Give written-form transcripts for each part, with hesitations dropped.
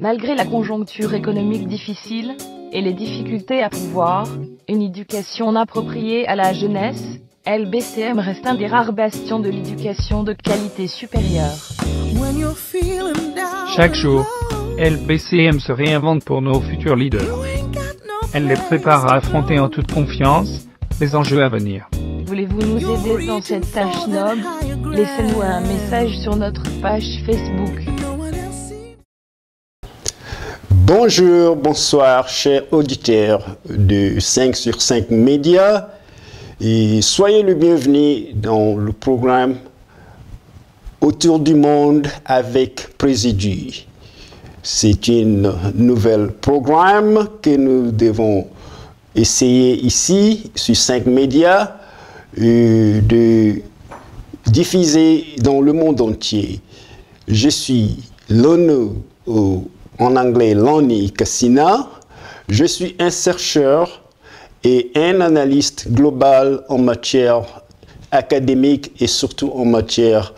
Malgré la conjoncture économique difficile et les difficultés à pourvoir une éducation appropriée à la jeunesse, LBCM reste un des rares bastions de l'éducation de qualité supérieure. Chaque jour, LBCM se réinvente pour nos futurs leaders. Elle les prépare à affronter en toute confiance les enjeux à venir. Voulez-vous nous aider dans cette tâche noble? Laissez-nous un message sur notre page Facebook. Bonjour, bonsoir, chers auditeurs de 5 sur 5 Médias, et soyez le bienvenu dans le programme Autour du monde avec Présidu. C'est un nouvel programme que nous devons essayer ici, sur 5 Médias, de diffuser dans le monde entier. Je suis Lono, en anglais Lonnie Cassina. Je suis un chercheur et un analyste global en matière académique et surtout en matière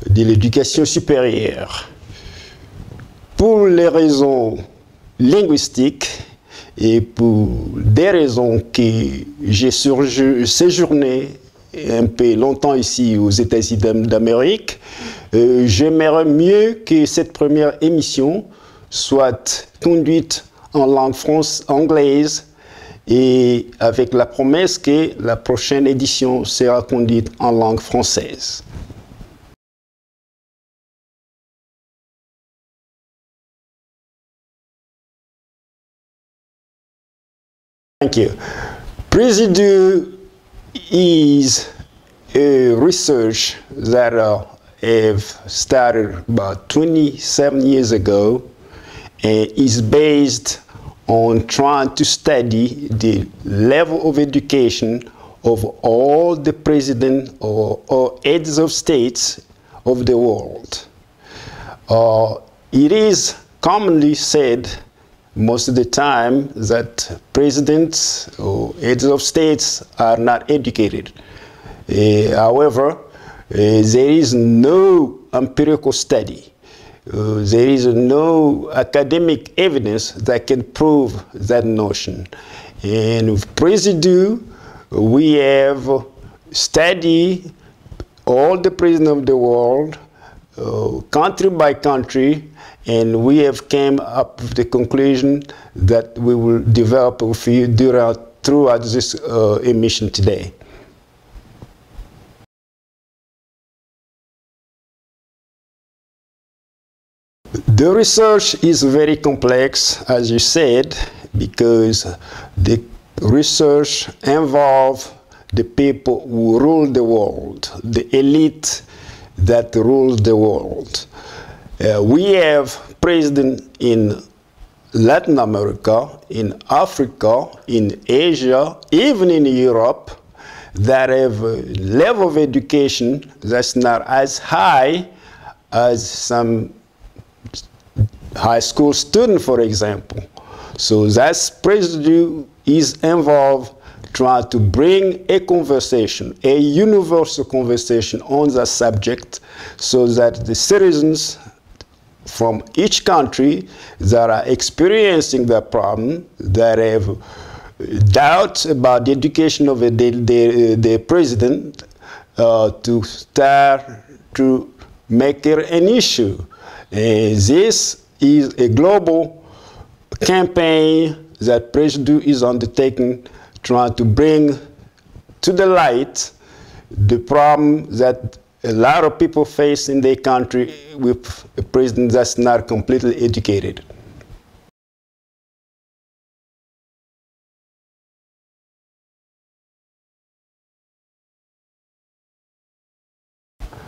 de l'éducation supérieure. Pour les raisons linguistiques et pour des raisons que j'ai séjourné un peu longtemps ici aux États-Unis d'Amérique, j'aimerais mieux que cette première émission soit conduite en langue anglaise et avec la promesse que la prochaine édition sera conduite en langue française. Thank you. Présidu is a research that have started about 27 years ago and is based on trying to study the level of education of all the presidents or heads of states of the world. It is commonly said most of the time that presidents or heads of states are not educated. However, there is no empirical study. There is no academic evidence that can prove that notion. And with Présidu, we have studied all the presidents of the world, country by country, and we have come up with the conclusion that we will develop with you throughout this emission today. The research is very complex, as you said, because the research involves the people who rule the world, the elite that rules the world. We have presidents in Latin America, in Africa, in Asia, even in Europe, that have a level of education that's not as high as some high school student, for example. So that's Présidu is involved trying to bring a conversation, a universal conversation on that subject, so that the citizens from each country that are experiencing that problem, that have doubts about the education of the president, to start to make it an issue. This is a global campaign that Présidu is undertaking, trying to bring to the light the problem that a lot of people face in their country with a president that's not completely educated.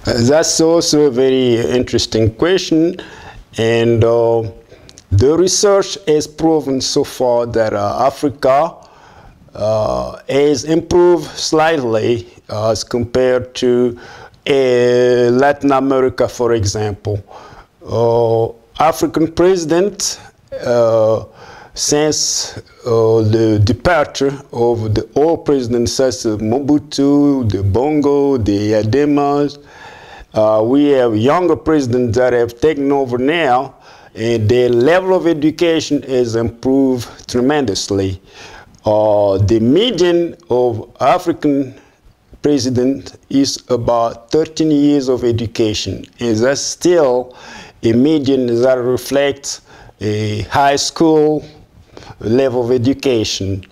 That's also a very interesting question, and the research has proven so far that Africa has improved slightly as compared to Latin America, for example. African president, since the departure of the old presidents such as Mobutu, the Bongo, the Ademas, we have younger presidents that have taken over now, and their level of education has improved tremendously. The median of African president is about 13 years of education, and that's still a median that reflects a high school level of education.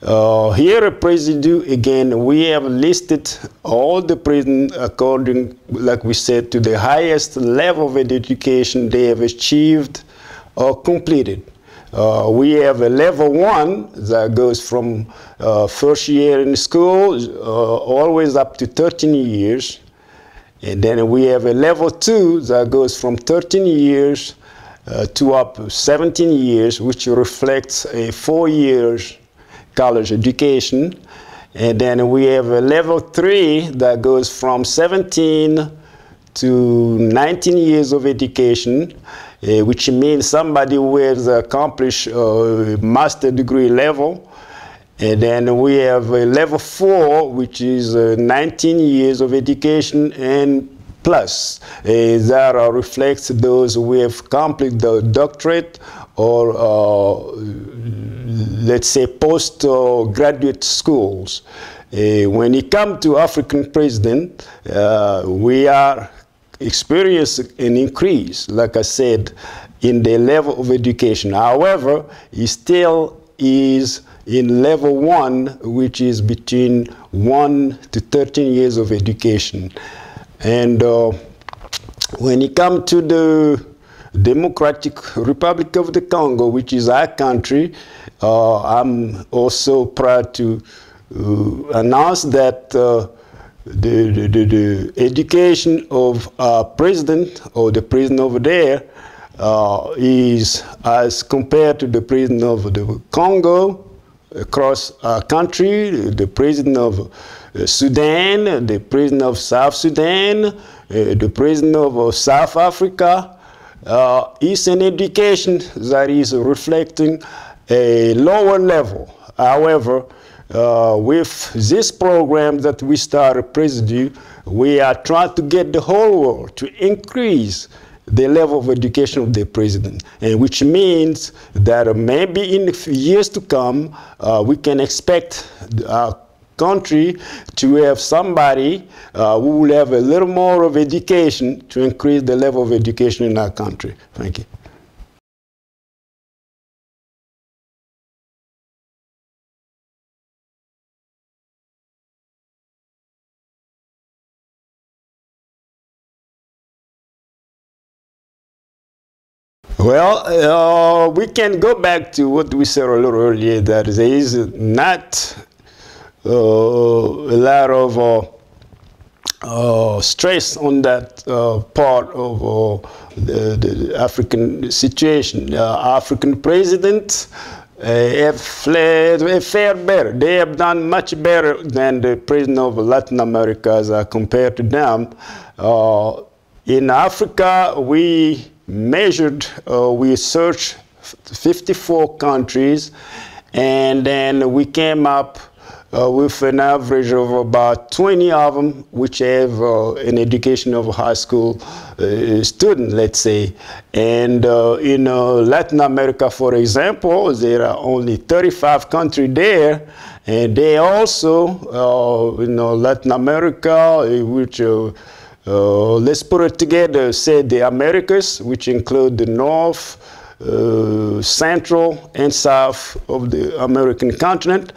Here at President, again, we have listed all the presidents according, like we said, to the highest level of education they have achieved or completed. We have a level 1 that goes from first year in school always up to 13 years. And then we have a level 2 that goes from 13 years to up to 17 years, which reflects a 4 years college education. And then we have a level 3 that goes from 17 to 19 years of education, which means somebody who has accomplished a master degree level. And then we have a level 4, which is 19 years of education and plus. That reflects those who have completed the doctorate or let's say postgraduate schools. When it comes to African president, we are experiencing an increase, like I said, in the level of education. However, it still is in level 1, which is between 1 to 13 years of education. And when it comes to the Democratic Republic of the Congo, which is our country, I'm also proud to announce that the education of our president, or the president over there, is as compared to the president of the Congo across our country, the president of Sudan, the president of South Sudan, the president of South Africa, is an education that is reflecting a lower level. However, with this program that we started, President, we are trying to get the whole world to increase the level of education of the president, and which means that maybe in years to come, we can expect our country to have somebody who will have a little more of education to increase the level of education in our country. Thank you. Well, we can go back to what we said a little earlier, that there is not a lot of stress on that part of the African situation. African presidents have fared better. They have done much better than the president of Latin America as compared to them. In Africa, we measured, we searched 54 countries, and then we came up with an average of about 20 of them which have an education of a high school student, let's say. And in Latin America, for example, there are only 35 countries there, and they also, Latin America, which let's put it together, say the Americas, which include the North, Central, and South of the American continent,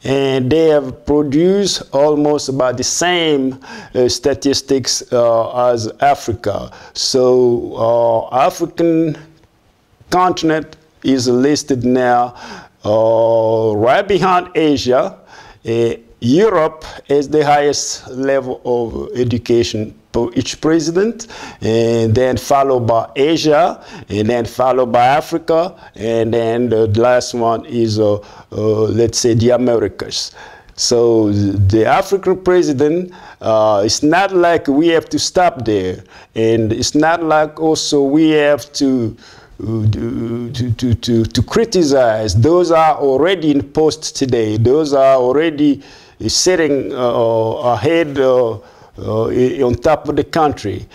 and they have produced almost about the same statistics as Africa. So African continent is listed now right behind Asia, Europe has the highest level of education for each president, and then followed by Asia, and then followed by Africa, and then the last one is, let's say, the Americas. So the African president, it's not like we have to stop there, and it's not like also we have to criticize. Those are already in post today. Those are already sitting ahead on top of the country.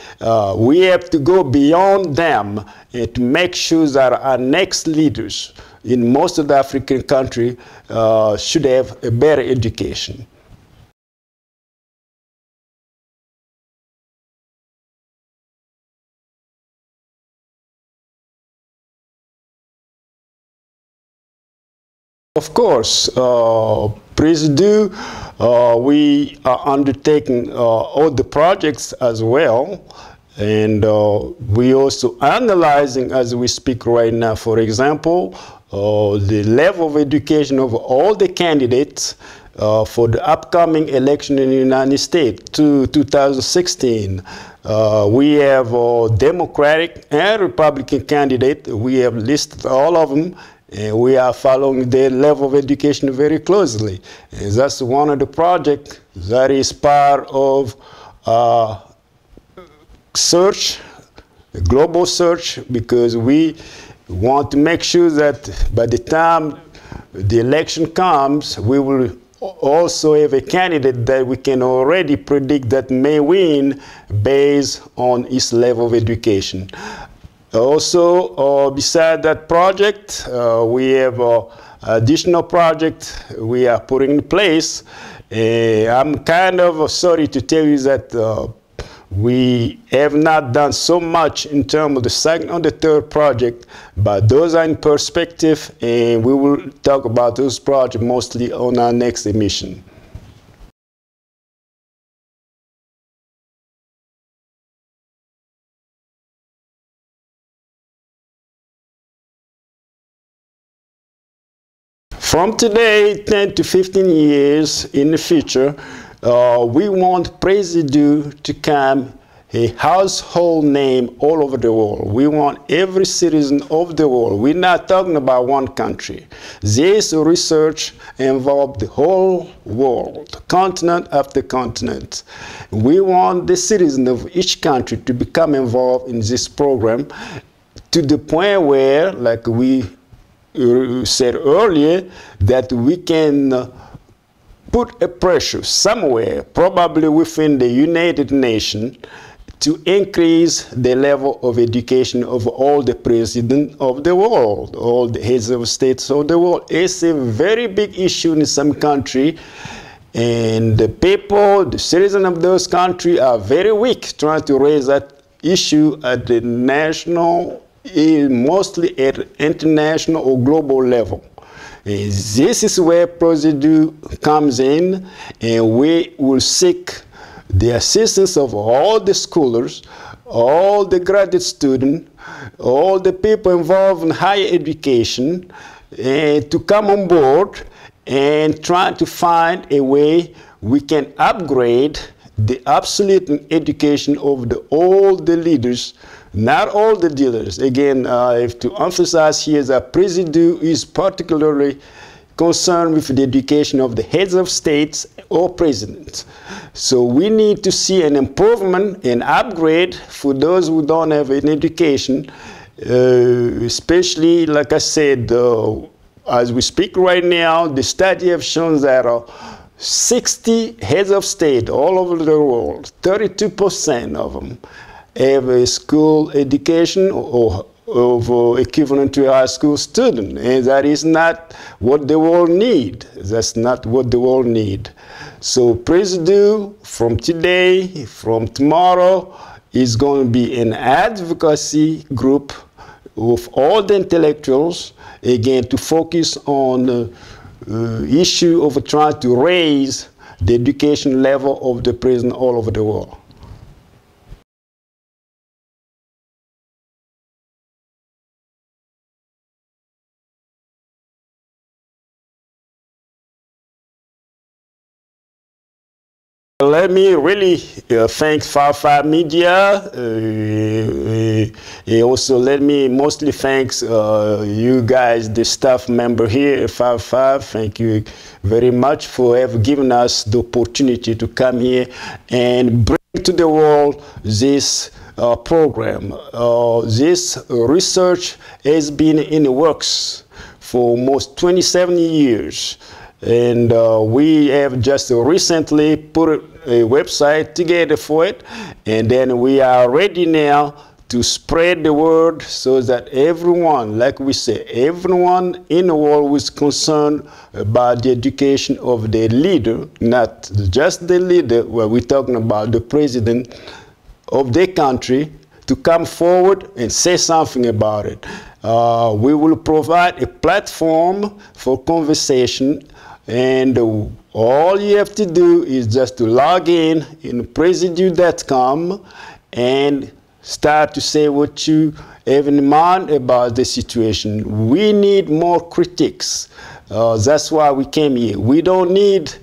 We have to go beyond them to make sure that our next leaders in most of the African countries should have a better education. Of course, Presidu, we are undertaking all the projects as well, and we also analyzing as we speak right now, for example, the level of education of all the candidates for the upcoming election in the United States to 2016. We have Democratic and Republican candidates. We have listed all of them. And we are following their level of education very closely. And that's one of the projects that is part of search, a global search, because we want to make sure that by the time the election comes, we will also have a candidate that we can already predict that may win based on his level of education. Also, beside that project, we have additional project we are putting in place. I'm kind of sorry to tell you that we have not done so much in terms of the second or the third project, but those are in perspective, and we will talk about those projects mostly on our next emission. From today, 10 to 15 years in the future, we want Presidu to become a household name all over the world. We want every citizen of the world. We're not talking about one country. This research involves the whole world, continent after continent. We want the citizens of each country to become involved in this program to the point where, like we said earlier, that we can put a pressure somewhere, probably within the United Nations, to increase the level of education of all the presidents of the world, all the heads of states of the world. It's a very big issue in some country, and the people, the citizens of those countries are very weak trying to raise that issue at the national, mostly at international or global level. This is where Presidu comes in, and we will seek the assistance of all the scholars, all the graduate students, all the people involved in higher education, to come on board and try to find a way we can upgrade the absolute education of all the leaders, not all the dealers. Again, I have to emphasize here that Presidu is particularly concerned with the education of the heads of states or presidents. So we need to see an improvement, an upgrade for those who don't have an education, especially, like I said, as we speak right now, the study have shown that 60 heads of state all over the world, 32% of them have a school education or of equivalent to a high school student, and that is not what the world need. That's not what the world need. So Presidu, from today, from tomorrow, is going to be an advocacy group of all the intellectuals, again, to focus on the issue of trying to raise the education level of the president all over the world. Let me really thank 555 Media. Also, let me mostly thank you guys, the staff member here at 555. Thank you very much for having given us the opportunity to come here and bring to the world this program. This research has been in the works for almost 27 years. And we have just recently put a website together for it, and then we are ready now to spread the word so that everyone, like we say, everyone in the world who is concerned about the education of the leader, not just the leader, where we're talking about the president of their country, to come forward and say something about it. We will provide a platform for conversation, and all you have to do is just to log in presidu.com and start to say what you have in mind about the situation. We need more critics. That's why we came here. We don't need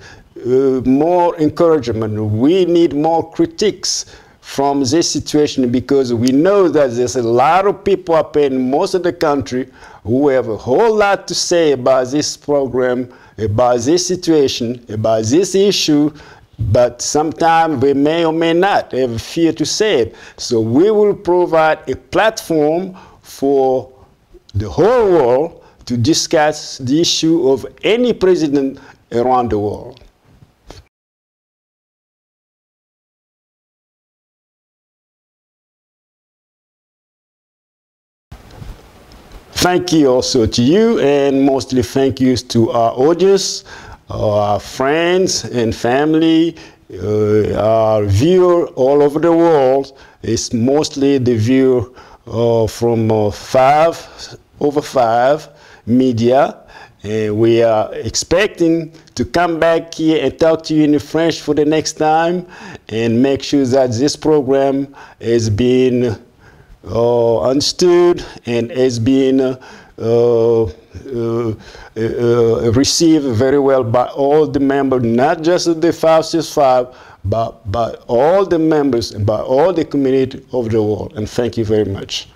more encouragement. We need more critics from this situation, because we know that there's a lot of people up in most of the country who have a whole lot to say about this program, about this situation, about this issue, but sometimes they may or may not have fear to say it. So we will provide a platform for the whole world to discuss the issue of any president around the world. Thank you also to you, and mostly thank yous to our audience, our friends and family, our viewer all over the world. It's mostly the viewer from 555 Media. And we are expecting to come back here and talk to you in French for the next time, and make sure that this program has been understood and has been received very well by all the members, not just of the 565, but by all the members and by all the community of the world. And thank you very much.